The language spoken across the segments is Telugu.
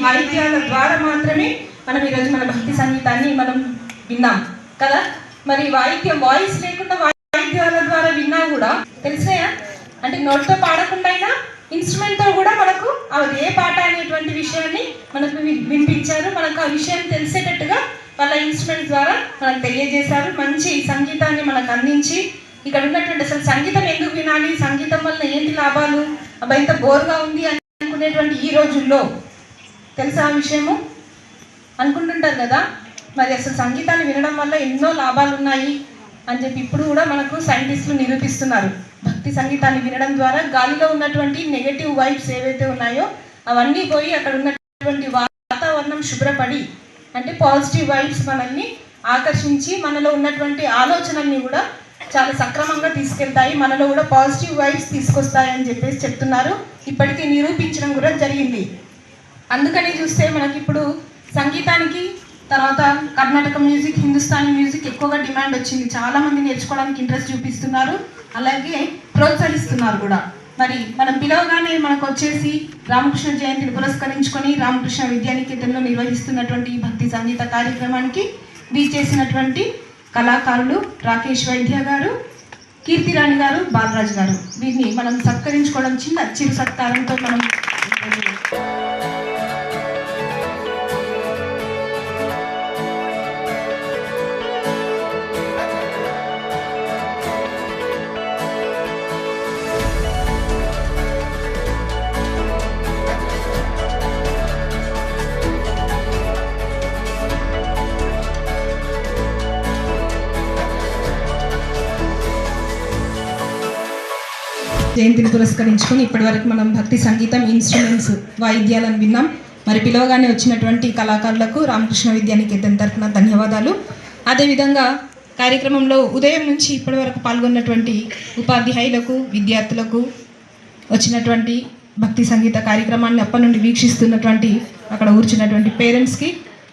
వాయిద్యాల ద్వారా మాత్రమే మనం ఈరోజు మన భక్తి సంగీతాన్ని మనం విన్నాం కదా. మరి వాయిద్యం వాయిస్ లేకుండా వాయిద్యాల ద్వారా విన్నా కూడా తెలిసాయా అంటే నోట్తో పాడకుండా అయినా ఇన్స్ట్రుమెంట్తో కూడా మనకు అది ఏ పాట అనేటువంటి విషయాన్ని మనకు వినిపించారు. మనకు ఆ విషయం తెలిసేటట్టుగా వాళ్ళ ఇన్స్ట్రుమెంట్ ద్వారా మనకు తెలియజేశారు. మంచి సంగీతాన్ని మనకు అందించి ఇక్కడ ఉన్నటువంటి అసలు సంగీతం ఎందుకు వినాలి, సంగీతం వల్ల ఏంటి లాభాలు, అబ్బాయి ఇంత బోర్గా ఉంది అనుకునేటువంటి ఈ రోజుల్లో తెలుసా ఆ విషయము అనుకుంటుంటారు కదా. మరి అసలు సంగీతాన్ని వినడం వల్ల ఎన్నో లాభాలు ఉన్నాయి అని చెప్పి ఇప్పుడు కూడా మనకు సైంటిస్టులు నిరూపిస్తున్నారు. భక్తి సంగీతాన్ని వినడం ద్వారా గాలిలో ఉన్నటువంటి నెగటివ్ వైబ్స్ ఏవైతే ఉన్నాయో అవన్నీ పోయి అక్కడ ఉన్నటువంటి వాతావరణం శుభ్రపడి అంటే పాజిటివ్ వైబ్స్ మనల్ని ఆకర్షించి మనలో ఉన్నటువంటి ఆలోచనల్ని కూడా చాలా సక్రమంగా తీసుకెళ్తాయి, మనలో కూడా పాజిటివ్ వైబ్స్ తీసుకొస్తాయి అని చెప్పేసి చెప్తున్నారు. ఇప్పటికీ నిరూపించడం కూడా జరిగింది. అందుకని చూస్తే మనకి ఇప్పుడు సంగీతానికి తర్వాత కర్ణాటక మ్యూజిక్, హిందుస్థానీ మ్యూజిక్ ఎక్కువగా డిమాండ్ వచ్చింది. చాలామంది నేర్చుకోవడానికి ఇంట్రెస్ట్ చూపిస్తున్నారు, అలాగే ప్రోత్సహిస్తున్నారు కూడా. మరి మనం పిలవగానే మనకు వచ్చేసి రామకృష్ణ జయంతిని పురస్కరించుకొని రామకృష్ణ విద్యానికేతన్లో నిర్వహిస్తున్నటువంటి ఈ భక్తి సంగీత కార్యక్రమానికి వీచేసినటువంటి కళాకారులు రాకేష్ వైద్య గారు, కీర్తిరాణి గారు, బాలరాజు గారు, వీరిని మనం సత్కరించుకోవడం చిరు సత్కారంతో మనం జయంతిని పురస్కరించుకొని ఇప్పటి వరకు మనం భక్తి సంగీతం ఇన్స్ట్రుమెంట్స్ వాయిద్యాలను విన్నాం. మరి పిలవగానే వచ్చినటువంటి కళాకారులకు రామకృష్ణ విద్యానికేతన్ తరఫున ధన్యవాదాలు. అదేవిధంగా కార్యక్రమంలో ఉదయం నుంచి ఇప్పటి వరకు పాల్గొన్నటువంటి ఉపాధ్యాయులకు, విద్యార్థులకు, వచ్చినటువంటి భక్తి సంగీత కార్యక్రమాన్ని అప్పటి నుండి వీక్షిస్తున్నటువంటి అక్కడ కూర్చున్నటువంటి పేరెంట్స్కి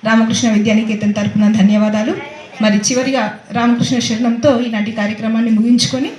రామకృష్ణ విద్యానికేతన్ తరఫున ధన్యవాదాలు. మరి చివరిగా రామకృష్ణ శరణంతో ఈనాటి కార్యక్రమాన్ని ముగించుకొని